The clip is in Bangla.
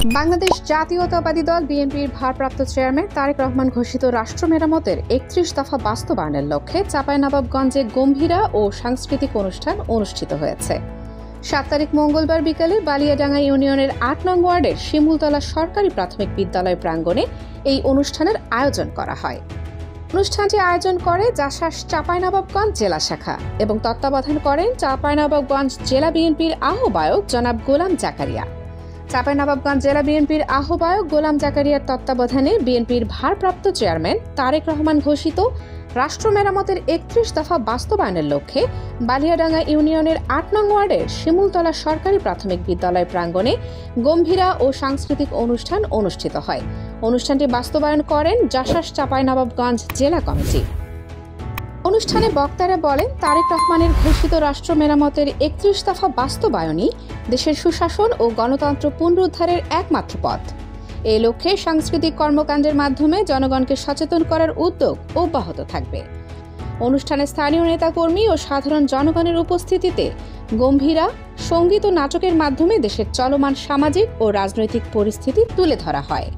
বাংলাদেশ জাতীয়তাবাদী দল বিএনপির ভারপ্রাপ্ত চেয়ারম্যান তারেক রহমান ঘোষিত রাষ্ট্র মেরামতের ৩১ দফা বাস্তবায়নের লক্ষ্যে চাঁপাইনবাবগঞ্জে গম্ভীরা ও সাংস্কৃতিক অনুষ্ঠান অনুষ্ঠিত হয়েছে। ৭ তারিখ মঙ্গলবার বিকেলে বালিয়াডাঙ্গা ইউনিয়নের ৮ নং ওয়ার্ডের শিমুলতলা সরকারি প্রাথমিক বিদ্যালয় প্রাঙ্গণে এই অনুষ্ঠানের আয়োজন করা হয়। অনুষ্ঠানটি আয়োজন করে জাসাস চাঁপাইনবাবগঞ্জ জেলা শাখা এবং তত্ত্বাবধান করেন চাঁপাইনবাবগঞ্জ জেলা বিএনপির আহ্বায়ক জনাব গোলাম জাকারিয়া। চাঁপাইনবাবগঞ্জ জেলা বিএনপির আহ্বায়ক গোলাম জাকারিয়ার তত্ত্বাবধানে বিএনপির ভারপ্রাপ্ত চেয়ারম্যান তারেক রহমান ঘোষিত রাষ্ট্র মেরামতের ৩১ দফা বাস্তবায়নের লক্ষ্যে বালিয়াডাঙ্গা ইউনিয়নের ৮ নং ওয়ার্ডের শিমুলতলা সরকারি প্রাথমিক বিদ্যালয় প্রাঙ্গণে গম্ভীরা ও সাংস্কৃতিক অনুষ্ঠান অনুষ্ঠিত হয়। অনুষ্ঠানটি বাস্তবায়ন করেন জাসাস চাঁপাইনবাবগঞ্জ জেলা কমিটি। অনুষ্ঠানে বক্তারা বলেন, তারেক রহমানের ঘোষিত রাষ্ট্র মেরামতের ৩১ দফা বাস্তবায়নই দেশের সুশাসন ও গণতন্ত্র পুনরুদ্ধারের একমাত্র পথ। এই লক্ষ্যে সাংস্কৃতিক কর্মকাণ্ডের মাধ্যমে জনগণকে সচেতন করার উদ্যোগ অব্যাহত থাকবে। অনুষ্ঠানে স্থানীয় নেতাকর্মী ও সাধারণ জনগণের উপস্থিতিতে গম্ভীরা, সঙ্গীত ও নাটকের মাধ্যমে দেশের চলমান সামাজিক ও রাজনৈতিক পরিস্থিতি তুলে ধরা হয়।